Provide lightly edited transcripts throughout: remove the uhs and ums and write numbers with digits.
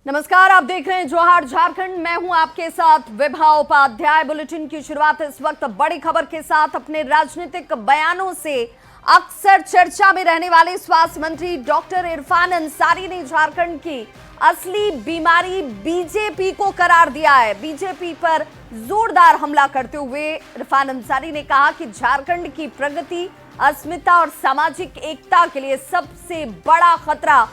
नमस्कार, आप देख रहे हैं जोहार झारखंड। मैं हूं आपके साथ विभा उपाध्याय। बुलेटिन की शुरुआत इस वक्त बड़ी खबर के साथ। अपने राजनीतिक बयानों से अक्सर चर्चा में रहने वाले स्वास्थ्य मंत्री डॉक्टर इरफान अंसारी ने झारखंड की असली बीमारी बीजेपी को करार दिया है। बीजेपी पर जोरदार हमला करते हुए इरफान अंसारी ने कहा कि झारखंड की प्रगति, अस्मिता और सामाजिक एकता के लिए सबसे बड़ा खतरा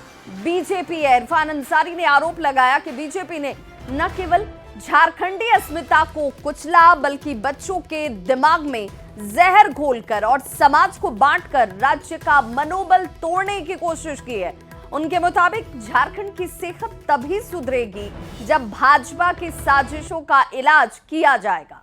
बीजेपी है। इरफान अंसारी ने आरोप लगाया कि बीजेपी ने न केवल झारखंडी अस्मिता को कुचला, बल्कि बच्चों के दिमाग में जहर घोलकर और समाज को बांटकर राज्य का मनोबल तोड़ने की कोशिश की है। उनके मुताबिक झारखंड की सेहत तभी सुधरेगी जब भाजपा की साजिशों का इलाज किया जाएगा।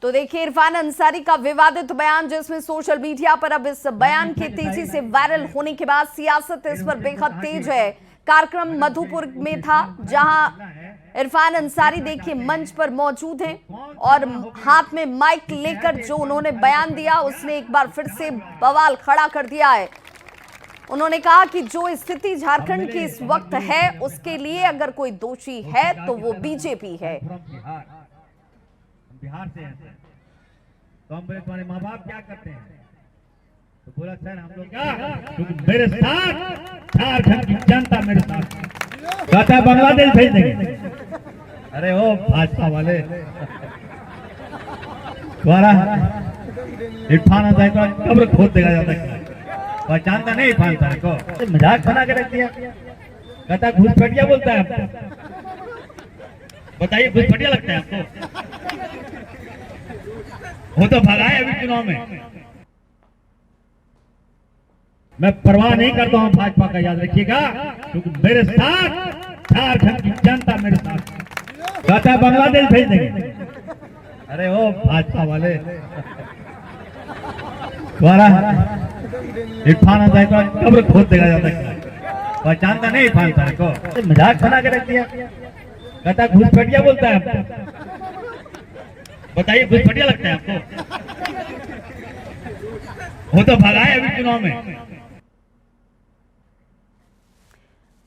तो देखिए इरफान अंसारी का विवादित बयान, जिसमें सोशल मीडिया पर अब इस बयान के तेजी से वायरल होने के बाद सियासत इस पर बेहद तेज है। कार्यक्रम मधुपुर में था, जहां इरफान अंसारी देखिए मंच पर मौजूद हैं और हाथ में माइक लेकर जो उन्होंने बयान दिया, उसने एक बार फिर से बवाल खड़ा कर दिया है। उन्होंने कहा कि जो स्थिति झारखंड की इस वक्त है, उसके लिए अगर कोई दोषी है तो वो बीजेपी है। बिहार से हैं तो हम बोले तुम्हारे माँ बाप क्या करते हैं, तो बोला सर हम लोग क्या, मेरे साथ झारखंड की जनता मेरे साथ, कहता है बांग्लादेश भेज देंगे। अरे ओ भाजपा वाले द्वारा इरफान अंसारी को कब्र खोद देगा जाता है, पहचानता नहीं इरफान अंसारी को, मजाक बना के रख दिया। कहता है घुसपैठिया बोलता है आपको, बताइए घुसपैठिया लगता है आपको? वो तो भगाए अभी चुनाव में। मैं परवाह नहीं करता हूं भाजपा का, याद रखिएगा, क्योंकि मेरे साथ झारखंड की जनता मेरे साथ, कहता है बांग्लादेश भेज देंगे। अरे ओ भाजपा वाले द्वारा इरफान अंसारी को कब्र खोद देगा जाता है, पहचानता नहीं इरफान अंसारी को, मजाक बना के रख दिया। कहता है घुसपैठिया बोलता है आपको, बताइए घुसपैठिया लगता है आपको? वो तो भगाए अभी चुनाव में।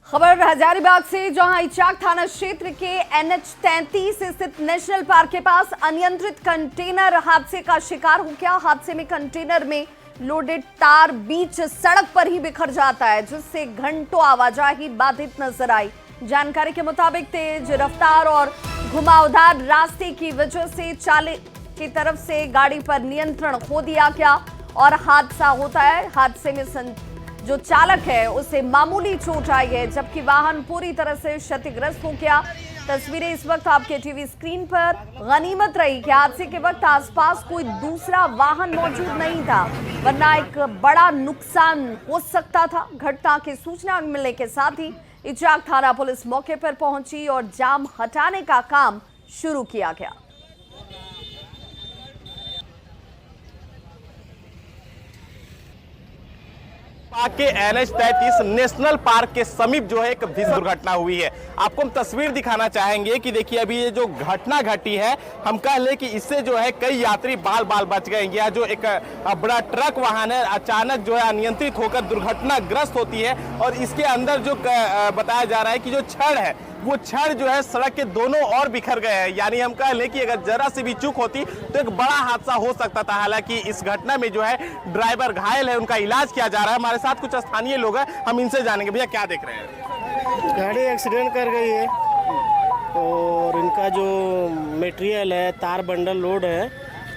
खबर हजारीबाग से, जहां इचाक थाना क्षेत्र के NH 33 स्थित नेशनल पार्क के पास अनियंत्रित कंटेनर हादसे का शिकार हो गया। हादसे में कंटेनर में लोडेड तार बीच सड़क पर ही बिखर जाता है, जिससे घंटों आवाजाही बाधित नजर आई। जानकारी के मुताबिक तेज रफ्तार और घुमावदार रास्ते की वजह से चालक की तरफ से गाड़ी पर नियंत्रण खो दिया गया और हादसा होता है। हादसे में जो चालक है उसे मामूली चोट आई है, जबकि वाहन पूरी तरह से क्षतिग्रस्त हो गया। तस्वीरें इस वक्त आपके टीवी स्क्रीन पर। गनीमत रही कि हादसे के वक्त आसपास कोई दूसरा वाहन मौजूद नहीं था, वरना एक बड़ा नुकसान हो सकता था। घटना की सूचना मिलने के साथ ही इचाक थाना पुलिस मौके पर पहुंची और जाम हटाने का काम शुरू किया गया। के NH 33 नेशनल पार्क के समीप जो है एक भीषण दुर्घटना हुई है। आपको हम तस्वीर दिखाना चाहेंगे कि देखिए अभी ये जो घटना घटी है, हम कह ले कि इससे जो है कई यात्री बाल बाल बच गए। यह जो एक बड़ा ट्रक वाहन है, अचानक जो है अनियंत्रित होकर दुर्घटनाग्रस्त होती है और इसके अंदर जो बताया जा रहा है कि जो छड़ है, वो छड़ जो है सड़क के दोनों ओर बिखर गए हैं। यानी हम कह लें कि अगर जरा सी भी चूक होती तो एक बड़ा हादसा हो सकता था। हालांकि इस घटना में जो है ड्राइवर घायल है, उनका इलाज किया जा रहा है। हमारे साथ कुछ स्थानीय लोग हैं, हम इनसे जानेंगे। भैया क्या देख रहे हैं? गाड़ी एक्सीडेंट कर गई है और इनका जो मटेरियल है, तार बंडल लोड है,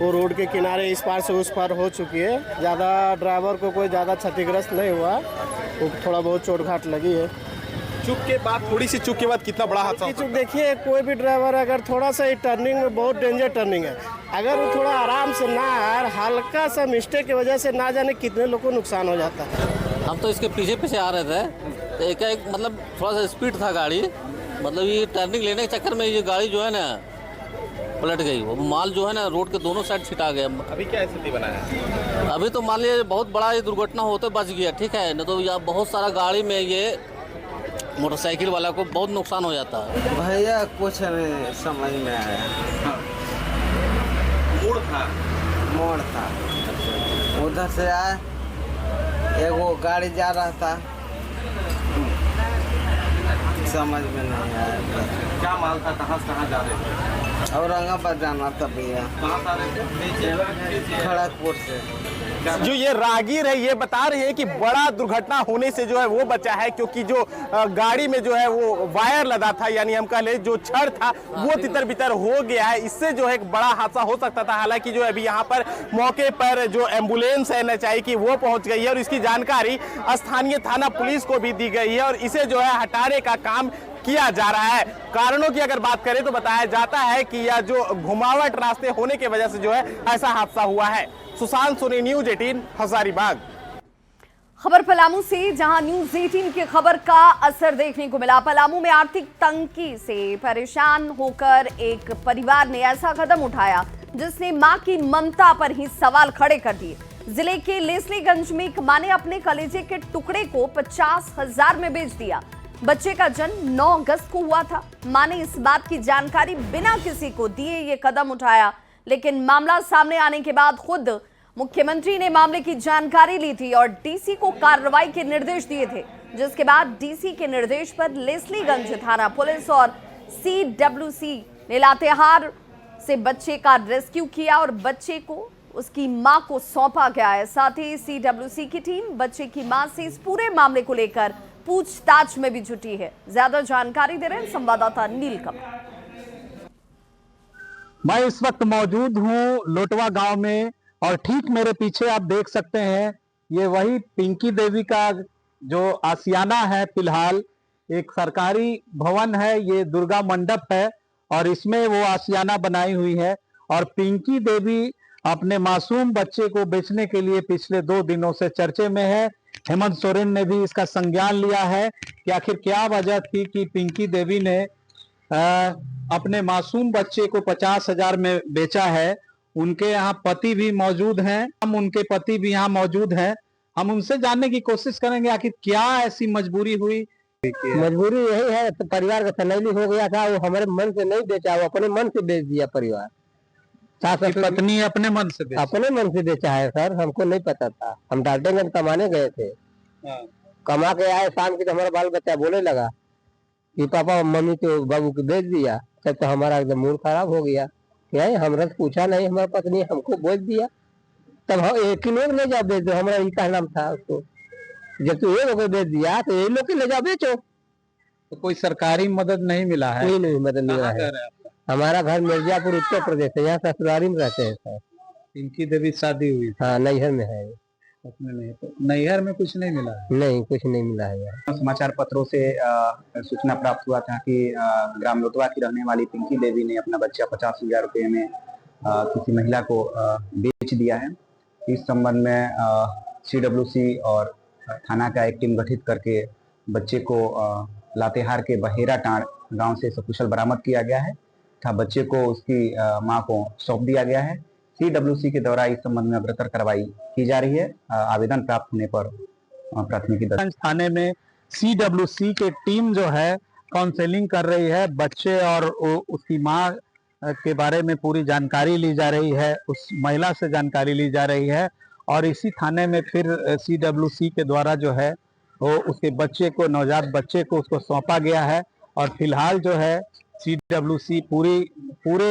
वो रोड के किनारे इस पार से उस पार हो चुकी है। ज़्यादा ड्राइवर को कोई ज़्यादा क्षतिग्रस्त नहीं हुआ, वो थोड़ा बहुत चोट घाट लगी है। चूक के बाद, थोड़ी सी चूक के बाद कितना बड़ा हादसा? चूक देखिए, कोई भी ड्राइवर अगर थोड़ा सा टर्निंग में, बहुत डेंजर टर्निंग है, अगर वो थोड़ा आराम से ना, हल्का सा मिस्टेक की वजह से ना जाने कितने लोगों को नुकसान हो जाता है। हम तो इसके पीछे पीछे आ रहे थे, तो एक मतलब थोड़ा सा स्पीड था गाड़ी, मतलब ये टर्निंग लेने के चक्कर में ये गाड़ी जो है ना पलट गई। वो माल जो है ना रोड के दोनों साइड छिटा गया। अभी क्या स्थिति बना है? अभी तो मान लीजिए बहुत बड़ा ये दुर्घटना होते बच गया, ठीक है, न तो यहाँ बहुत सारा गाड़ी में ये मोटरसाइकिल वाला को बहुत नुकसान हो जाता है। भैया कुछ नहीं समझ में आया। मोड़ था, उधर से आए, एगो गाड़ी जा रहा था, समझ में नहीं आया सर। क्या माल था, कहाँ से कहाँ जा रहे थे? औरंगाबाद जाना था भैया। कहाँ से आ रहे थे? खड़गपुर से। जो ये राहगीर है ये बता रहे हैं कि बड़ा दुर्घटना होने से जो है वो बचा है, क्योंकि जो गाड़ी में जो है वो वायर लदा था, यानी हम कह ले जो छड़ था वो तितर बितर हो गया है। इससे जो है एक बड़ा हादसा हो सकता था। हालांकि जो अभी यहाँ पर मौके पर जो एम्बुलेंस है NHI की वो पहुंच गई है और इसकी जानकारी स्थानीय थाना पुलिस को भी दी गई है और इसे जो है हटाने का काम किया जा रहा है। कारणों की अगर बात करें तो बताया जाता है कि यह जो घुमावट रास्ते होने की वजह से जो है ऐसा हादसा हुआ है। सुशांत सोनी, न्यूज 18, हजारीबाग। खबर पलामू से, जहां न्यूज 18 की खबर का असर देखने को मिला। पलामू में आर्थिक तंगी से परेशान होकर एक परिवार ने ऐसा कदम उठाया जिसने मां की ममता पर ही सवाल खड़े कर दिए। जिले के लेस्लीगंज में एक मां ने अपने कलेजे के टुकड़े को 50,000 में बेच दिया। बच्चे का जन्म 9 अगस्त को हुआ था। मां ने इस बात की जानकारी बिना किसी को दिए ये कदम उठाया, लेकिन मामला सामने आने के बाद खुद मुख्यमंत्री ने मामले की जानकारी ली थी और डीसी को कार्रवाई के निर्देश दिए थे, जिसके बाद डीसी के निर्देश पर लेस्लीगंज थाना पुलिस और CWC ने लातेहार से बच्चे का रेस्क्यू किया और बच्चे को उसकी मां को सौंपा गया है। साथ ही CWC की टीम बच्चे की मां से इस पूरे मामले को लेकर पूछताछ में भी जुटी है। ज्यादा जानकारी दे रहे हैं संवाददाता नीलकमल। मैं इस वक्त मौजूद हूं लोटवा गांव में और ठीक मेरे पीछे आप देख सकते हैं ये वही पिंकी देवी का जो आशियाना है। फिलहाल एक सरकारी भवन है, ये दुर्गा मंडप है और इसमें वो आशियाना बनाई हुई है और पिंकी देवी अपने मासूम बच्चे को बेचने के लिए पिछले 2 दिनों से चर्चे में है। हेमंत सोरेन ने भी इसका संज्ञान लिया है कि आखिर क्या वजह थी कि पिंकी देवी ने अपने मासूम बच्चे को 50,000 में बेचा है। उनके यहाँ पति भी मौजूद हैं, हम उनके पति भी यहाँ मौजूद हैं। हम उनसे जानने की कोशिश करेंगे आखिर क्या ऐसी मजबूरी हुई। मजबूरी यही है, तो परिवार का तनैली हो गया था, वो हमारे मन से नहीं बेचा, वो अपने मन से बेच दिया। परिवार पत्नी अपने मन से बेचा है सर, हमको नहीं पता था। हम डाल्टनगंज कमाने गए थे, कमा के आए शाम की, तो हमारा बाल बच्चा बोले लगा कि पापा मम्मी तो बाबू को बेच दिया। तब तो हमारा एकदम मूड खराब हो गया। क्या है, हमरा से पूछा नहीं, हमारा पत्नी हमको बेच दिया। तब हम एक ही लोग ले जाओ बेच दो, हमारा ये कहना था उसको। जब तू ये लोग बेच दिया तो ये लोग ले जाओ बेचो। तो कोई सरकारी मदद नहीं मिला है? कोई नहीं मदद मिला है। हमारा घर मिर्जापुर उत्तर प्रदेश है, यहाँ ससुरारी में रहते हैं सर। पिंकी देवी शादी हुई? हाँ, नैहर में है। अपने नहीं, तो नैहर में कुछ नहीं मिला है? नहीं, कुछ नहीं मिला है यार। समाचार पत्रों से सूचना प्राप्त हुआ था कि ग्राम लोटवा की रहने वाली पिंकी देवी ने अपना बच्चा 50,000 रुपये में किसी महिला को बेच दिया है। इस संबंध में CWC और थाना का एक टीम गठित करके बच्चे को लातेहार के बहेरा टांड़ गांव से सकुशल बरामद किया गया है तथा बच्चे को उसकी मां को सौंप दिया गया है। CWC के द्वारा इस संबंध में अग्रतर कार्रवाई की जा रही है। आवेदन प्राप्त होने पर प्राथमिकी दर्ज। थाने में CWC की टीम जो है काउंसलिंग कर रही है, बच्चे और उसकी मां के बारे में पूरी जानकारी ली जा रही है, उस महिला से जानकारी ली जा रही है और इसी थाने में फिर CWC के द्वारा जो है वो उसके बच्चे को, नवजात बच्चे को उसको सौंपा गया है और फिलहाल जो है CWC पूरे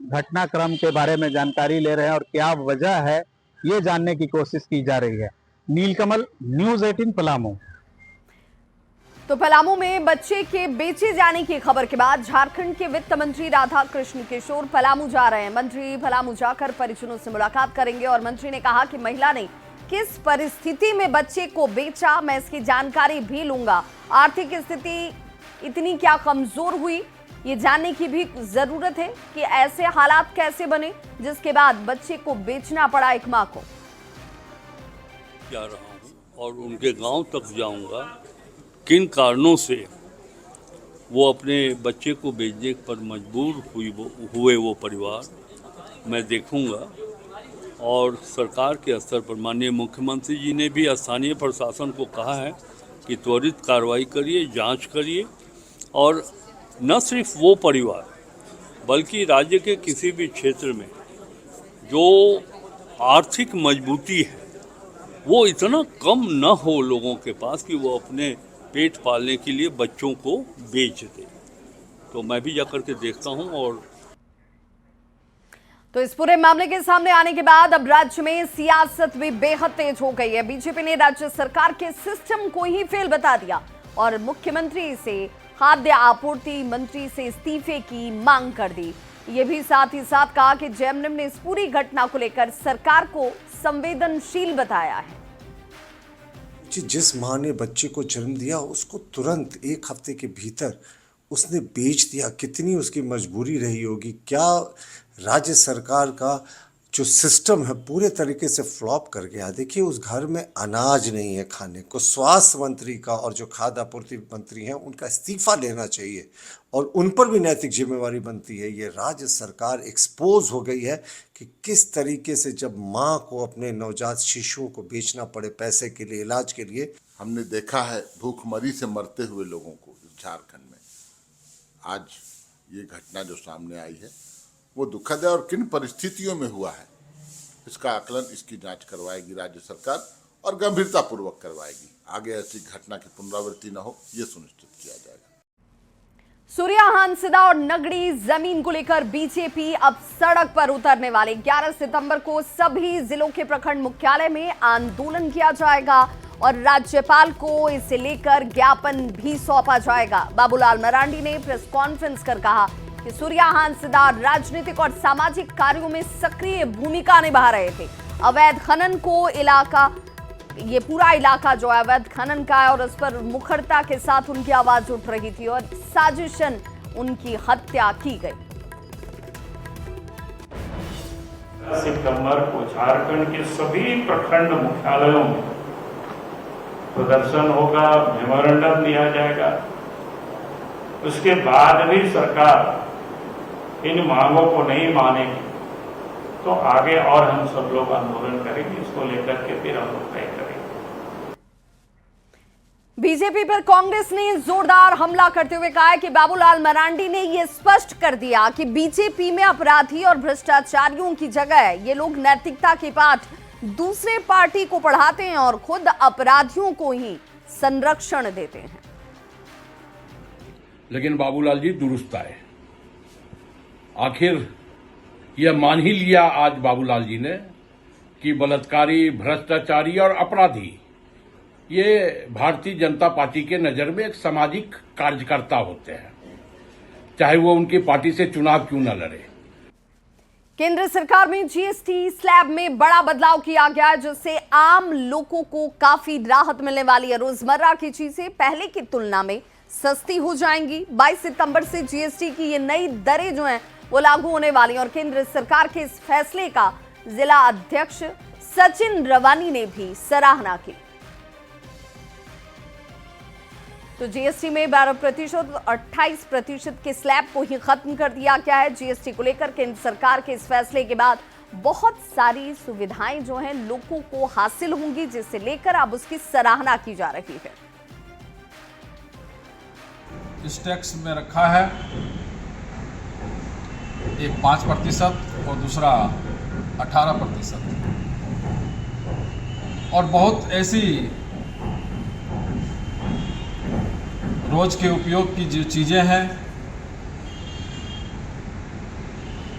घटनाक्रम के बारे में जानकारी ले रहे हैं और क्या वजह है ये जानने की कोशिश की जा रही है। नीलकमल, न्यूज 18 पलामू। तो पलामू में बच्चे के बेचे जाने की खबर के बाद झारखंड के वित्त मंत्री राधा कृष्ण किशोर पलामू जा रहे हैं। मंत्री पलामू जाकर परिजनों से मुलाकात करेंगे और मंत्री ने कहा कि महिला ने किस परिस्थिति में बच्चे को बेचा, मैं इसकी जानकारी भी लूंगा। आर्थिक स्थिति इतनी क्या कमजोर हुई, ये जानने की भी जरूरत है कि ऐसे हालात कैसे बने जिसके बाद बच्चे को बेचना पड़ा एक मां को। जा रहा हूं और उनके गांव तक जाऊंगा, किन कारणों से वो अपने बच्चे को बेचने पर मजबूर हुए वो परिवार, मैं देखूंगा। और सरकार के स्तर पर माननीय मुख्यमंत्री जी ने भी स्थानीय प्रशासन को कहा है कि त्वरित कार्रवाई करिए, जांच करिए और न सिर्फ वो परिवार बल्कि राज्य के किसी भी क्षेत्र में जो आर्थिक मजबूती है वो इतना कम न हो लोगों के पास कि वो अपने पेट पालने के लिए बच्चों को बेच दे। तो मैं भी जाकर के देखता हूँ। और तो इस पूरे मामले के सामने आने के बाद अब राज्य में सियासत भी बेहद तेज हो गई है। बीजेपी ने राज्य सरकार के सिस्टम को ही फेल बता दिया और मुख्यमंत्री से खाद्य आपूर्ति मंत्री से इस्तीफे की मांग कर दी। ये भी साथ ही साथ कहा कि जेएमएम ने इस पूरी घटना को लेकर सरकार को संवेदनशील बताया है। जिस मां ने बच्चे को जन्म दिया उसको तुरंत 1 हफ्ते के भीतर उसने बेच दिया, कितनी उसकी मजबूरी रही होगी। क्या राज्य सरकार का जो सिस्टम है पूरे तरीके से फ्लॉप कर गया। देखिए उस घर में अनाज नहीं है खाने को। स्वास्थ्य मंत्री का और जो खाद्य आपूर्ति मंत्री हैं उनका इस्तीफा लेना चाहिए और उन पर भी नैतिक जिम्मेवारी बनती है। ये राज्य सरकार एक्सपोज हो गई है कि किस तरीके से जब माँ को अपने नवजात शिशुओं को बेचना पड़े पैसे के लिए, इलाज के लिए। हमने देखा है भूखमरी से मरते हुए लोगों को झारखंड में। आज ये घटना जो सामने आई है वो दुखद है और किन परिस्थितियों में हुआ है इसका आकलन, इसकी जांच करवाएगी राज्य सरकार और गंभीरता पूर्वक करवाएगी। आगे ऐसी घटना की पुनरावृत्ति न हो ये सुनिश्चित किया जाएगा। सूर्या हांसदा और नगड़ी जमीन को लेकर बीजेपी अब सड़क पर उतरने वाले। 11 सितंबर को सभी जिलों के प्रखंड मुख्यालय में आंदोलन किया जाएगा और राज्यपाल को इसे लेकर ज्ञापन भी सौंपा जाएगा। बाबूलाल मरांडी ने प्रेस कॉन्फ्रेंस कर कहा कि सूर्या हांसदा राजनीतिक और सामाजिक कार्यों में सक्रिय भूमिका निभा रहे थे। अवैध खनन को ये पूरा इलाका जो अवैध खनन का है और उस पर मुखरता के साथ उनकी आवाज उठ रही थी और साजिशन उनकी हत्या की गई। सितंबर को झारखंड के सभी प्रखंड मुख्यालयों में प्रदर्शन होगा, मेमोरेंडम दिया जाएगा। उसके बाद भी सरकार इन मांगों को नहीं मानेगी तो आगे और हम सब लोग आंदोलन करेंगे। इसको लेकर के फिर हम लोग तय करेंगे। बीजेपी पर कांग्रेस ने जोरदार हमला करते हुए कहा है कि बाबूलाल मरांडी ने यह स्पष्ट कर दिया कि बीजेपी में अपराधी और भ्रष्टाचारियों की जगह ये लोग नैतिकता के पाठ दूसरे पार्टी को पढ़ाते हैं और खुद अपराधियों को ही संरक्षण देते हैं। लेकिन बाबूलाल जी दुरुस्त आए। आखिर यह मान ही लिया आज बाबूलाल जी ने कि बलात्कारी, भ्रष्टाचारी और अपराधी ये भारतीय जनता पार्टी के नजर में एक सामाजिक कार्यकर्ता होते हैं, चाहे वो उनकी पार्टी से चुनाव क्यों न लड़े। केंद्र सरकार में जीएसटी स्लैब में बड़ा बदलाव किया गया है जिससे आम लोगों को काफी राहत मिलने वाली है। रोजमर्रा की चीजें पहले की तुलना में सस्ती हो जाएंगी। 22 सितंबर से जीएसटी की ये नई दरें जो हैं वो लागू होने वाली हैं और केंद्र सरकार के इस फैसले का जिला अध्यक्ष सचिन रवानी ने भी सराहना की। तो जीएसटी में 12% और 28% के स्लैब को ही खत्म कर दिया गया है। जीएसटी को लेकर केंद्र सरकार के इस फैसले के बाद बहुत सारी सुविधाएं जो हैं लोगों को हासिल होंगी, जिसे लेकर अब उसकी सराहना की जा रही है। इस टैक्स में रखा है एक 5% और दूसरा 18%। और बहुत ऐसी रोज के उपयोग की जो चीज़ें हैं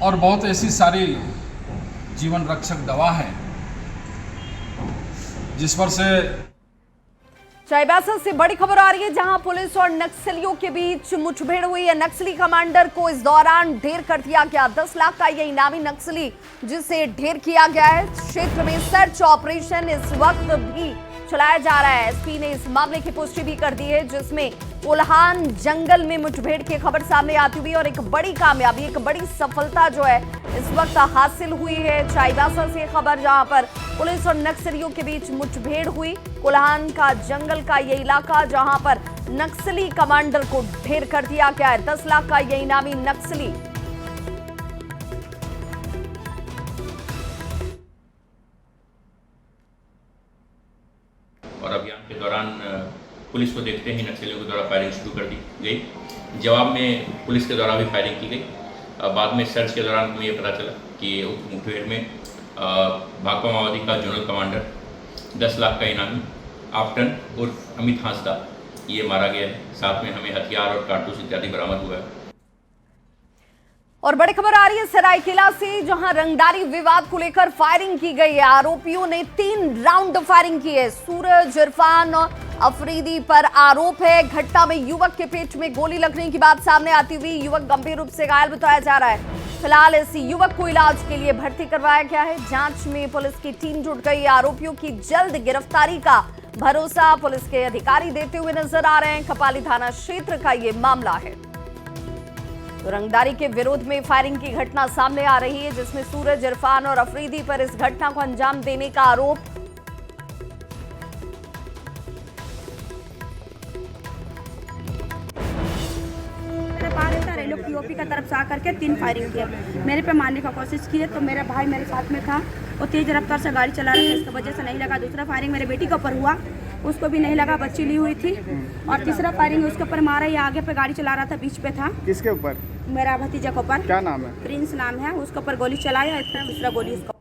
और बहुत ऐसी सारी जीवन रक्षक दवा है जिस पर से चाईबासा से बड़ी खबर आ रही है जहां पुलिस और नक्सलियों के बीच मुठभेड़ हुई है। नक्सली कमांडर को इस दौरान ढेर कर दिया गया। 10 लाख का यह इनामी नक्सली जिसे ढेर किया गया है। क्षेत्र में सर्च ऑपरेशन इस वक्त भी चलाया जा रहा है। एसपी ने इस मामले की पुष्टि भी कर दी है जिसमें कोल्हान जंगल में मुठभेड़ की खबर सामने आती हुई और एक बड़ी कामयाबी, एक बड़ी सफलता जो है इस वक्त हासिल हुई है। चाईबासा से खबर जहां पर पुलिस और नक्सलियों के बीच मुठभेड़ हुई। कोल्हान का जंगल का ये इलाका जहां पर नक्सली कमांडर को ढेर कर दिया गया है। 10 लाख का ये इनामी नक्सली और अभियान के दौरान पुलिस को देखते ही नक्सलियों के द्वारा फायरिंग शुरू कर दी गई। जवाब में पुलिस के द्वारा भी फायरिंग की गई। बाद में सर्च के दौरान हमें ये पता चला कि उक्त मुठभेड़ में भाकपा माओवादी का जोनल कमांडर 10 लाख का इनामी आप्टन उर्फ अमित हांसदा ये मारा गया है। साथ में हमें हथियार और कारतूस इत्यादि बरामद हुआ है। और बड़ी खबर आ रही है सरायकेला से, जहां रंगदारी विवाद को लेकर फायरिंग की गई है। आरोपियों ने 3 राउंड फायरिंग की है। सूरज, इरफान और अफरीदी पर आरोप है। घटना में युवक के पेट में गोली लगने की बात सामने आती हुई युवक गंभीर रूप से घायल बताया जा रहा है। फिलहाल इस युवक को इलाज के लिए भर्ती करवाया गया है। जांच में पुलिस की टीम जुट गई। आरोपियों की जल्द गिरफ्तारी का भरोसा पुलिस के अधिकारी देते हुए नजर आ रहे हैं। खपाली थाना क्षेत्र का ये मामला है। तो रंगदारी के विरोध में फायरिंग की घटना सामने आ रही है, जिसमें सूरज, इरफान और अफरीदी पर इस घटना को अंजाम देने का आरोप। लोग पीओपी का तरफ से आकर के 3 फायरिंग किया, मेरे पे मारने का कोशिश किए। तो मेरा भाई मेरे साथ में था, वो तेज रफ्तार से गाड़ी चला रहा था, इसकी वजह से नहीं लगा। दूसरा फायरिंग मेरे बेटी के ऊपर हुआ, उसको भी नहीं लगा, बच्ची ली हुई थी। और तीसरा फायरिंग उसके ऊपर मारा, ये आगे पे गाड़ी चला रहा था, बीच पे था। किसके ऊपर? मेरा भतीजा के ऊपर। क्या नाम है? प्रिंस नाम है। उसके ऊपर गोली चलाया, इतना दूसरा गोली उसको।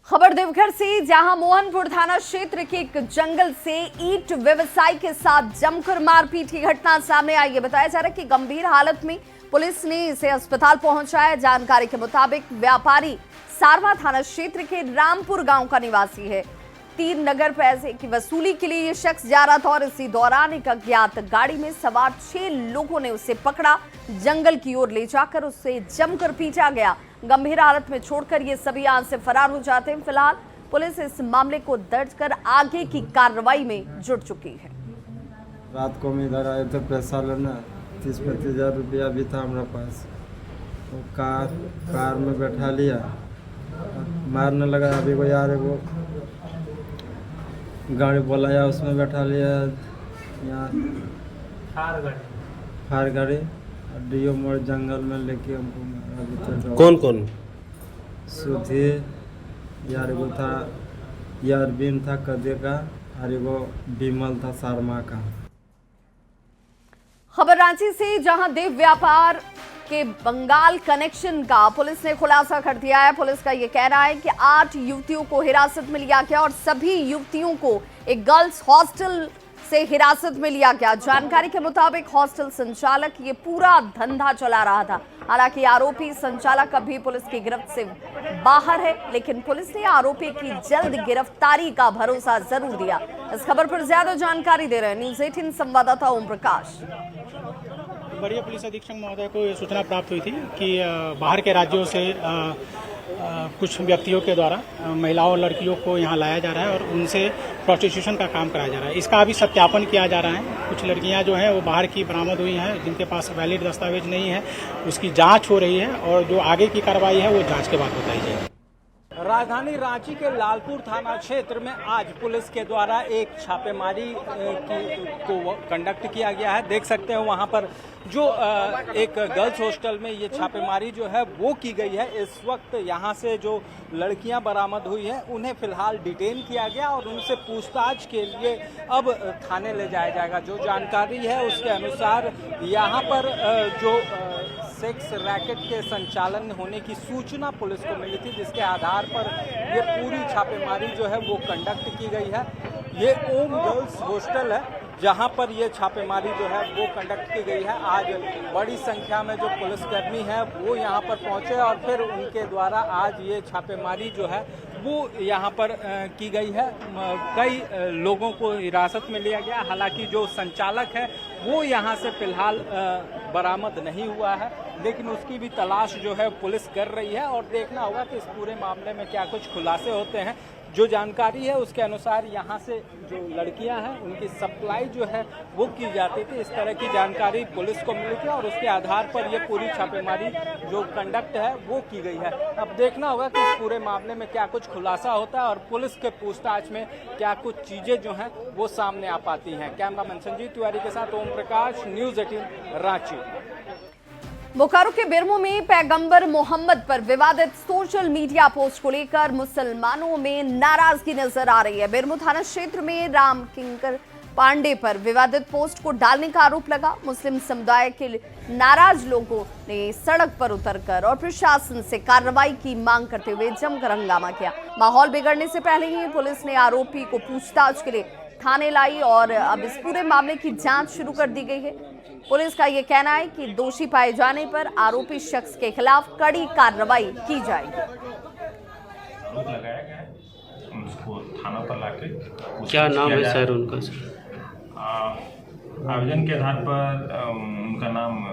खबर देवघर से, जहां मोहनपुर थाना क्षेत्र के एक जंगल से ईंट व्यवसायी के साथ जमकर मारपीट की घटना सामने आई है। बताया जा रहा है कि गंभीर हालत में पुलिस ने इसे अस्पताल पहुंचाया। जानकारी के मुताबिक व्यापारी सारवा थाना क्षेत्र के रामपुर गांव का निवासी है। 3 नगर पैसे की वसूली के लिए ये शख्स जा रहा था और इसी दौरान एक अज्ञात गाड़ी में सवार 6 लोगों ने उसे पकड़ा। जंगल की ओर ले जाकर उससे जमकर पीटा गया। गंभीर हालत में छोड़कर ये सभी यहाँ से फरार हो जाते हैं। फिलहाल पुलिस इस मामले को दर्ज कर आगे की कार्रवाई में जुट चुकी है। रात को हम इधर आए थे पैसा लेना, 30-35 हज़ार रुपया भी था हमारे पास। तो कार में बैठा लिया, मारने लगा। अभी को यार वो गाड़ी बुलाया, उसमें बैठा लिया। यहाँ फार गाड़ी डीओ मोड़ जंगल में लेके हमको मारा। कौन कौन? सुधी, यार वो था, यार बीन था कदे का, और वो बिमल था सारमा का। खबर रांची से, जहां देव व्यापार के बंगाल कनेक्शन का पुलिस ने खुलासा कर दिया है। पुलिस का यह कहना है कि 8 युवतियों को हिरासत में लिया गया और सभी युवतियों को एक गर्ल्स हॉस्टल से हिरासत में लिया गया। जानकारी के मुताबिक हॉस्टल संचालक ये पूरा धंधा चला रहा था। हालांकि आरोपी संचालक अभी पुलिस की गिरफ्त से बाहर है, लेकिन पुलिस ने आरोपी की जल्द गिरफ्तारी का भरोसा जरूर दिया। इस खबर पर ज्यादा जानकारी दे रहे हैं न्यूज़ 18 संवाददाता ओम प्रकाश। वरीय पुलिस अधीक्षक महोदय को ये सूचना प्राप्त हुई थी कि बाहर के राज्यों से कुछ व्यक्तियों के द्वारा महिलाओं और लड़कियों को यहाँ लाया जा रहा है और उनसे प्रोस्टिट्यूशन का काम कराया जा रहा है। इसका अभी सत्यापन किया जा रहा है। कुछ लड़कियाँ जो हैं वो बाहर की बरामद हुई हैं, जिनके पास वैलिड दस्तावेज नहीं है, उसकी जांच हो रही है और जो आगे की कार्रवाई है वो जांच के बाद बताई जाएगी। राजधानी रांची के लालपुर थाना क्षेत्र में आज पुलिस के द्वारा एक छापेमारी को कंडक्ट किया गया है। देख सकते हैं वहां पर जो एक गर्ल्स हॉस्टल में ये छापेमारी जो है वो की गई है। इस वक्त यहां से जो लड़कियां बरामद हुई हैं उन्हें फिलहाल डिटेन किया गया और उनसे पूछताछ के लिए अब थाने ले जाया जाएगा। जो जानकारी है उसके अनुसार यहाँ पर जो सेक्स रैकेट के संचालन होने की सूचना पुलिस को मिली थी, जिसके आधार पर ये पूरी छापेमारी जो है वो कंडक्ट की गई है। ये ओम गर्ल्स हॉस्टल है जहां पर ये छापेमारी जो है वो कंडक्ट की गई है। आज बड़ी संख्या में जो पुलिसकर्मी है वो यहां पर पहुंचे और फिर उनके द्वारा आज ये छापेमारी जो है वो यहाँ पर की गई है। कई लोगों को हिरासत में लिया गया। हालांकि जो संचालक है वो यहाँ से फिलहाल बरामद नहीं हुआ है, लेकिन उसकी भी तलाश जो है पुलिस कर रही है और देखना होगा कि इस पूरे मामले में क्या कुछ खुलासे होते हैं। जो जानकारी है उसके अनुसार यहाँ से जो लड़कियां हैं उनकी सप्लाई जो है वो की जाती थी। इस तरह की जानकारी पुलिस को मिली थी और उसके आधार पर ये पूरी छापेमारी जो कंडक्ट है वो की गई है। अब देखना होगा कि इस पूरे मामले में क्या कुछ खुलासा होता है और पुलिस के पूछताछ में क्या कुछ चीजें जो हैं वो सामने आ पाती हैं। कैमरामैन संजीव तिवारी के साथ ओम प्रकाश, न्यूज़ 18 रांची। बोकारो के बिरमो में पैगंबर मोहम्मद पर विवादित सोशल मीडिया पोस्ट को लेकर मुसलमानों में नाराजगी नजर आ रही है। बिरमो थाना क्षेत्र में राम किंकर पांडे पर विवादित पोस्ट को डालने का आरोप लगा। मुस्लिम समुदाय के नाराज लोगों ने सड़क पर उतरकर और प्रशासन से कार्रवाई की मांग करते हुए जमकर हंगामा किया। माहौल बिगड़ने से पहले ही पुलिस ने आरोपी को पूछताछ के लिए थाने लाई और अब इस पूरे मामले की जांच शुरू कर दी गई है। पुलिस का ये कहना है कि दोषी पाए जाने पर आरोपी शख्स के खिलाफ कड़ी कार्रवाई की जाएगी। आरोप लगाया गया है, उसको थाना पर लाके क्या नाम है सर उनका? आवेदन के आधार पर उनका नाम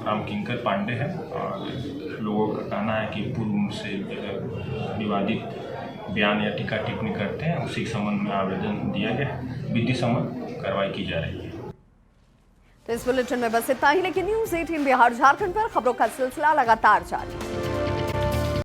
रामकिंकर पांडे है और लोगों का कहना है कि पूर्व से विवादित बयान या टीका टिप्पणी करते हैं, उसी के संबंध में आवेदन दिया गया है। विधि सम्मत कार्रवाई की जा रही है। तो इस बुलेटिन में बस इतना ही, लेकिन न्यूज़ 18 बिहार झारखंड पर खबरों का सिलसिला लगातार जारी है।